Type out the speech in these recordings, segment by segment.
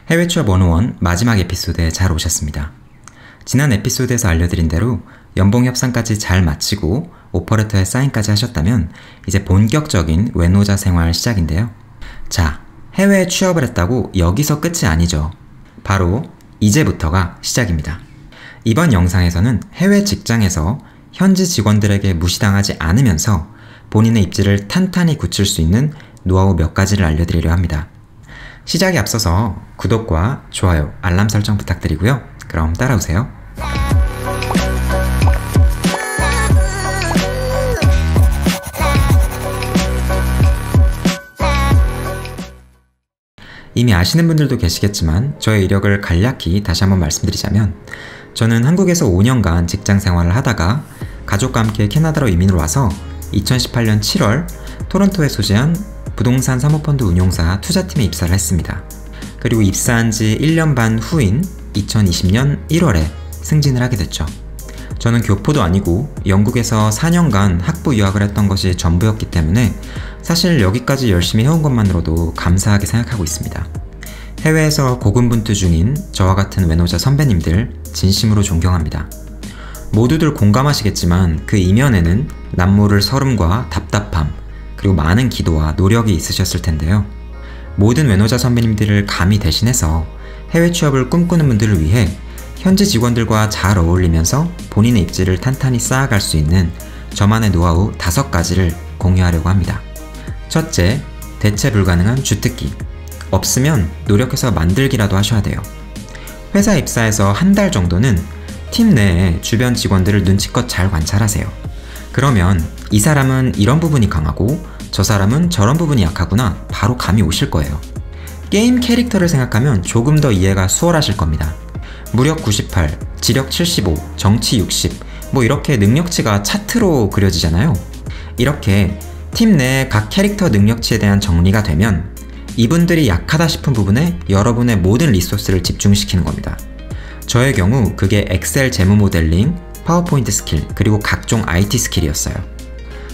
해외 취업 101 마지막 에피소드에 잘 오셨습니다. 지난 에피소드에서 알려드린 대로 연봉 협상까지 잘 마치고 오퍼레터에 사인까지 하셨다면 이제 본격적인 외노자 생활 시작인데요. 자, 해외에 취업을 했다고 여기서 끝이 아니죠. 바로 이제부터가 시작입니다. 이번 영상에서는 해외 직장에서 현지 직원들에게 무시당하지 않으면서 본인의 입지를 탄탄히 굳힐 수 있는 노하우 몇 가지를 알려드리려 합니다. 시작에 앞서서 구독과 좋아요, 알람 설정 부탁드리고요. 그럼 따라오세요. 이미 아시는 분들도 계시겠지만 저의 이력을 간략히 다시 한번 말씀드리자면, 저는 한국에서 5년간 직장 생활을 하다가 가족과 함께 캐나다로 이민을 와서 2018년 7월 토론토에 소재한 부동산 사모펀드 운용사 투자팀에 입사를 했습니다. 그리고 입사한 지 1년 반 후인 2020년 1월에 승진을 하게 됐죠. 저는 교포도 아니고 영국에서 4년간 학부 유학을 했던 것이 전부였기 때문에 사실 여기까지 열심히 해온 것만으로도 감사하게 생각하고 있습니다. 해외에서 고군분투 중인 저와 같은 외노자 선배님들 진심으로 존경합니다. 모두들 공감하시겠지만 그 이면에는 남모를 서름과 답답함, 그리고 많은 기도와 노력이 있으셨을 텐데요. 모든 외노자 선배님들을 감히 대신해서 해외 취업을 꿈꾸는 분들을 위해 현지 직원들과 잘 어울리면서 본인의 입지를 탄탄히 쌓아갈 수 있는 저만의 노하우 5가지를 공유하려고 합니다. 첫째, 대체 불가능한 주특기. 없으면 노력해서 만들기라도 하셔야 돼요. 회사 입사해서 한 달 정도는 팀 내에 주변 직원들을 눈치껏 잘 관찰하세요. 그러면 이 사람은 이런 부분이 강하고 저 사람은 저런 부분이 약하구나 바로 감이 오실 거예요. 게임 캐릭터를 생각하면 조금 더 이해가 수월하실 겁니다. 무력 98, 지력 75, 정치 60, 뭐 이렇게 능력치가 차트로 그려지잖아요. 이렇게 팀 내 각 캐릭터 능력치에 대한 정리가 되면 이분들이 약하다 싶은 부분에 여러분의 모든 리소스를 집중시키는 겁니다. 저의 경우 그게 엑셀 재무 모델링, 파워포인트 스킬, 그리고 각종 IT 스킬이었어요.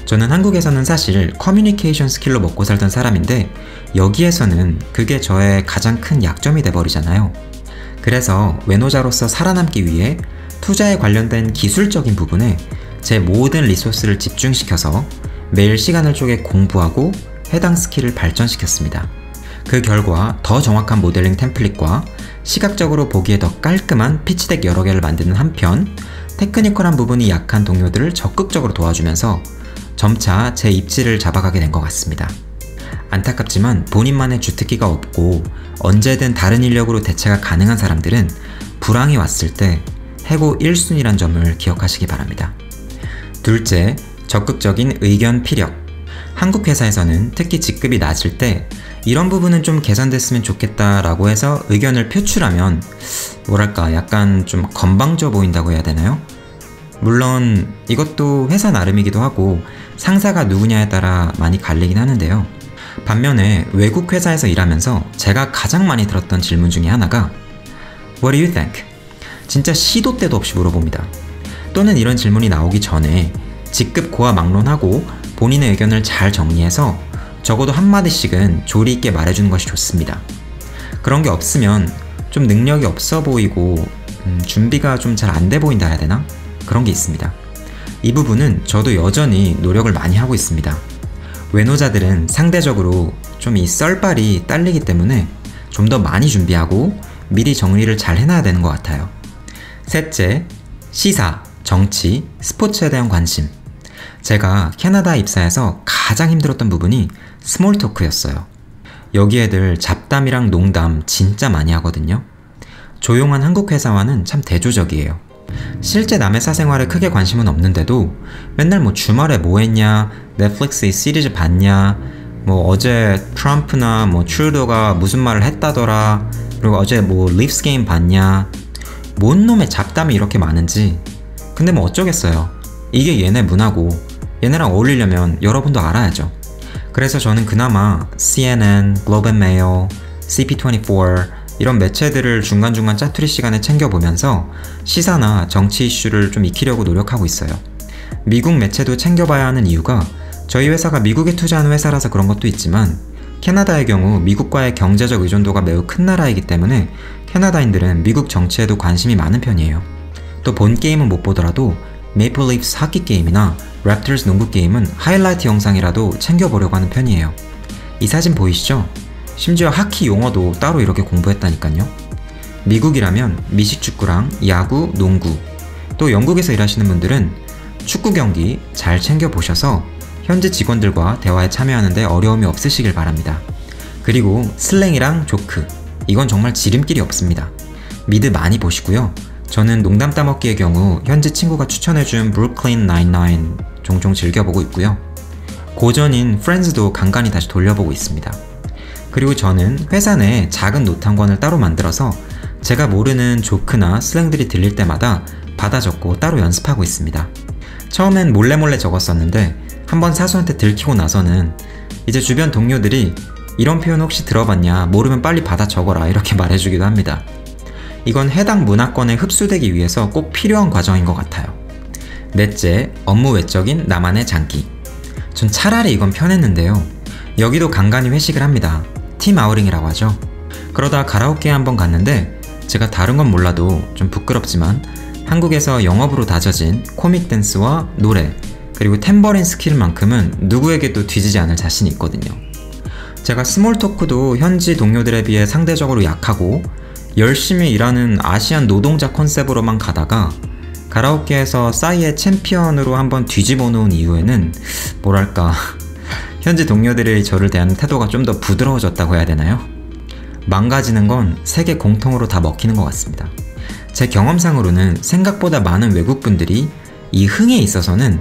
저는 한국에서는 사실 커뮤니케이션 스킬로 먹고 살던 사람인데 여기에서는 그게 저의 가장 큰 약점이 돼버리잖아요. 그래서 외노자로서 살아남기 위해 투자에 관련된 기술적인 부분에 제 모든 리소스를 집중시켜서 매일 시간을 쪼개 공부하고 해당 스킬을 발전시켰습니다. 그 결과 더 정확한 모델링 템플릿과 시각적으로 보기에 더 깔끔한 피치덱 여러 개를 만드는 한편 테크니컬한 부분이 약한 동료들을 적극적으로 도와주면서 점차 제 입지를 잡아가게 된 것 같습니다. 안타깝지만 본인만의 주특기가 없고 언제든 다른 인력으로 대체가 가능한 사람들은 불황이 왔을 때 해고 1순위란 점을 기억하시기 바랍니다. 둘째, 적극적인 의견 피력. 한국 회사에서는 특히 직급이 낮을 때 이런 부분은 좀 개선됐으면 좋겠다라고 해서 의견을 표출하면 뭐랄까 약간 좀 건방져 보인다고 해야 되나요? 물론 이것도 회사 나름이기도 하고 상사가 누구냐에 따라 많이 갈리긴 하는데요. 반면에 외국 회사에서 일하면서 제가 가장 많이 들었던 질문 중에 하나가 What do you think? 진짜 시도 때도 없이 물어봅니다. 또는 이런 질문이 나오기 전에 직급 고하 막론하고 본인의 의견을 잘 정리해서 적어도 한마디씩은 조리 있게 말해주는 것이 좋습니다. 그런 게 없으면 좀 능력이 없어 보이고 준비가 좀 잘 안 돼 보인다 해야 되나? 그런 게 있습니다. 이 부분은 저도 여전히 노력을 많이 하고 있습니다. 외노자들은 상대적으로 좀 이 썰발이 딸리기 때문에 좀 더 많이 준비하고 미리 정리를 잘 해놔야 되는 것 같아요. 셋째, 시사, 정치, 스포츠에 대한 관심. 제가 캐나다 입사해서 가장 힘들었던 부분이 스몰 토크였어요. 여기 애들 잡담이랑 농담 진짜 많이 하거든요. 조용한 한국 회사와는 참 대조적이에요. 실제 남의 사생활에 크게 관심은 없는데도 맨날 뭐 주말에 뭐 했냐, 넷플릭스 이 시리즈 봤냐, 뭐 어제 트럼프나 뭐 트루도가 무슨 말을 했다더라, 그리고 어제 뭐 립스 게임 봤냐, 뭔 놈의 잡담이 이렇게 많은지. 근데 뭐 어쩌겠어요. 이게 얘네 문화고 얘네랑 어울리려면 여러분도 알아야죠. 그래서 저는 그나마 CNN, 글로벌 메일, CP24 이런 매체들을 중간중간 짜투리 시간에 챙겨보면서 시사나 정치 이슈를 좀 익히려고 노력하고 있어요. 미국 매체도 챙겨봐야 하는 이유가 저희 회사가 미국에 투자하는 회사라서 그런 것도 있지만 캐나다의 경우 미국과의 경제적 의존도가 매우 큰 나라이기 때문에 캐나다인들은 미국 정치에도 관심이 많은 편이에요. 또 본 게임은 못 보더라도 메이플 리프스 하키 게임이나 랩터스 농구 게임은 하이라이트 영상이라도 챙겨보려고 하는 편이에요. 이 사진 보이시죠? 심지어 하키 용어도 따로 이렇게 공부했다니까요. 미국이라면 미식축구랑 야구, 농구, 또 영국에서 일하시는 분들은 축구 경기 잘 챙겨보셔서 현지 직원들과 대화에 참여하는데 어려움이 없으시길 바랍니다. 그리고 슬랭이랑 조크, 이건 정말 지름길이 없습니다. 미드 많이 보시고요. 저는 농담 따먹기의 경우 현지 친구가 추천해준 브루클린 나인나인 종종 즐겨보고 있고요. 고전인 프렌즈도 간간히 다시 돌려보고 있습니다. 그리고 저는 회사 내에 작은 노트 한 권을 따로 만들어서 제가 모르는 조크나 슬랭들이 들릴 때마다 받아 적고 따로 연습하고 있습니다. 처음엔 몰래 적었었는데 한번 사수한테 들키고 나서는 이제 주변 동료들이 이런 표현 혹시 들어봤냐, 모르면 빨리 받아 적어라 이렇게 말해주기도 합니다. 이건 해당 문화권에 흡수되기 위해서 꼭 필요한 과정인 것 같아요. 넷째, 업무 외적인 나만의 장기. 전 차라리 이건 편했는데요. 여기도 간간히 회식을 합니다. 팀 아우링이라고 하죠. 그러다 가라오케에 한번 갔는데 제가 다른 건 몰라도 좀 부끄럽지만 한국에서 영업으로 다져진 코믹 댄스와 노래, 그리고 탬버린 스킬만큼은 누구에게도 뒤지지 않을 자신이 있거든요. 제가 스몰 토크도 현지 동료들에 비해 상대적으로 약하고 열심히 일하는 아시안 노동자 컨셉으로만 가다가 가라오케에서 싸이의 챔피언으로 한번 뒤집어 놓은 이후에는 뭐랄까 현지 동료들이 저를 대하는 태도가 좀 더 부드러워졌다고 해야 되나요? 망가지는 건 세계 공통으로 다 먹히는 것 같습니다. 제 경험상으로는 생각보다 많은 외국분들이 이 흥에 있어서는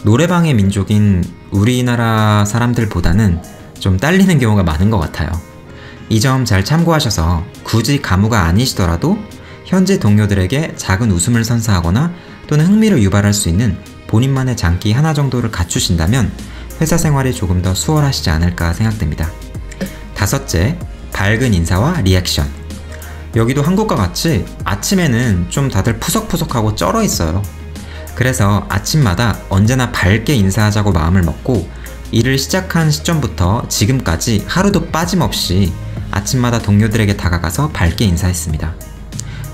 노래방의 민족인 우리나라 사람들보다는 좀 딸리는 경우가 많은 것 같아요. 이 점 잘 참고하셔서 굳이 가무가 아니시더라도 현지 동료들에게 작은 웃음을 선사하거나 또는 흥미를 유발할 수 있는 본인만의 장기 하나 정도를 갖추신다면 회사 생활이 조금 더 수월하시지 않을까 생각됩니다. 다섯째, 밝은 인사와 리액션. 여기도 한국과 같이 아침에는 좀 다들 푸석푸석하고 쩔어 있어요. 그래서 아침마다 언제나 밝게 인사하자고 마음을 먹고 일을 시작한 시점부터 지금까지 하루도 빠짐없이 아침마다 동료들에게 다가가서 밝게 인사했습니다.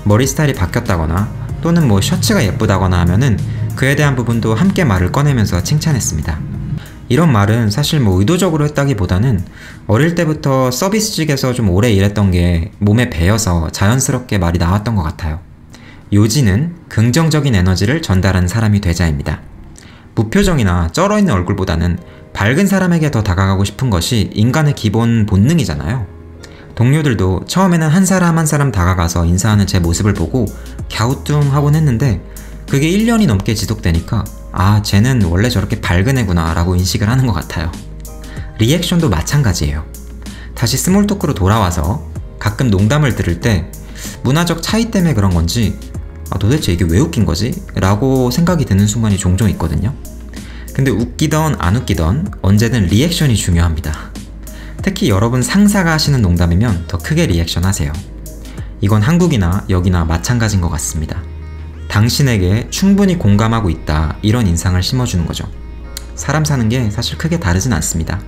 머리 스타일이 바뀌었다거나 또는 셔츠가 예쁘다거나 하면은 그에 대한 부분도 함께 말을 꺼내면서 칭찬했습니다. 이런 말은 사실 의도적으로 했다기보다는 어릴 때부터 서비스직에서 좀 오래 일했던 게 몸에 배어서 자연스럽게 말이 나왔던 것 같아요. 요지는 긍정적인 에너지를 전달하는 사람이 되자입니다. 무표정이나 쩔어있는 얼굴보다는 밝은 사람에게 더 다가가고 싶은 것이 인간의 기본 본능이잖아요. 동료들도 처음에는 한 사람 한 사람 다가가서 인사하는 제 모습을 보고 갸우뚱하곤 했는데 그게 1년이 넘게 지속되니까 아, 쟤는 원래 저렇게 밝은 애구나 라고 인식을 하는 것 같아요. 리액션도 마찬가지예요. 다시 스몰 토크로 돌아와서 가끔 농담을 들을 때 문화적 차이 때문에 그런 건지 도대체 이게 왜 웃긴 거지? 라고 생각이 드는 순간이 종종 있거든요. 근데 웃기던 안 웃기던 언제든 리액션이 중요합니다. 특히 여러분 상사가 하시는 농담이면 더 크게 리액션 하세요. 이건 한국이나 여기나 마찬가지인 것 같습니다. 당신에게 충분히 공감하고 있다, 이런 인상을 심어주는 거죠. 사람 사는 게 사실 크게 다르진 않습니다.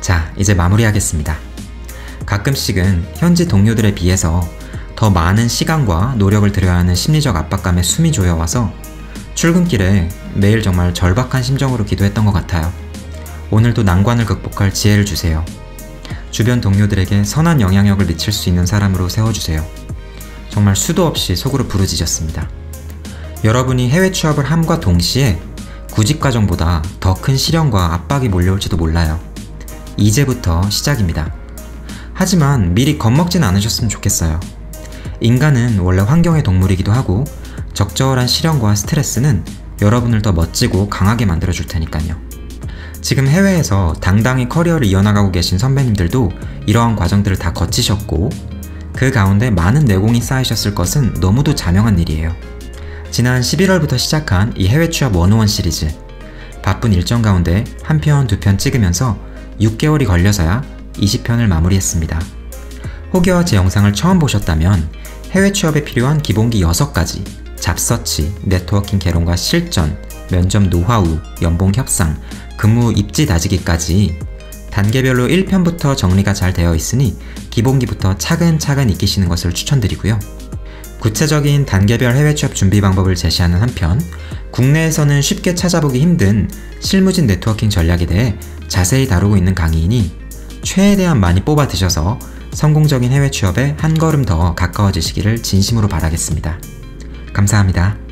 자, 이제 마무리하겠습니다. 가끔씩은 현지 동료들에 비해서 더 많은 시간과 노력을 들여야 하는 심리적 압박감에 숨이 조여와서 출근길에 매일 정말 절박한 심정으로 기도했던 것 같아요. 오늘도 난관을 극복할 지혜를 주세요. 주변 동료들에게 선한 영향력을 미칠 수 있는 사람으로 세워주세요. 정말 수도 없이 속으로 부르짖었습니다. 여러분이 해외 취업을 함과 동시에 구직 과정보다 더 큰 시련과 압박이 몰려올지도 몰라요. 이제부터 시작입니다. 하지만 미리 겁먹진 않으셨으면 좋겠어요. 인간은 원래 환경의 동물이기도 하고 적절한 시련과 스트레스는 여러분을 더 멋지고 강하게 만들어줄 테니까요. 지금 해외에서 당당히 커리어를 이어나가고 계신 선배님들도 이러한 과정들을 다 거치셨고 그 가운데 많은 내공이 쌓이셨을 것은 너무도 자명한 일이에요. 지난 11월부터 시작한 이 해외 취업 101 시리즈, 바쁜 일정 가운데 한 편, 두 편 찍으면서 6개월이 걸려서야 20편을 마무리했습니다. 혹여 제 영상을 처음 보셨다면 해외 취업에 필요한 기본기 6가지, 잡서치, 네트워킹 개론과 실전, 면접 노하우, 연봉 협상, 근무 입지 다지기까지 단계별로 1편부터 정리가 잘 되어 있으니 기본기부터 차근차근 익히시는 것을 추천드리고요. 구체적인 단계별 해외 취업 준비 방법을 제시하는 한편, 국내에서는 쉽게 찾아보기 힘든 실무진 네트워킹 전략에 대해 자세히 다루고 있는 강의이니 최대한 많이 뽑아 드셔서 성공적인 해외 취업에 한 걸음 더 가까워지시기를 진심으로 바라겠습니다. 감사합니다.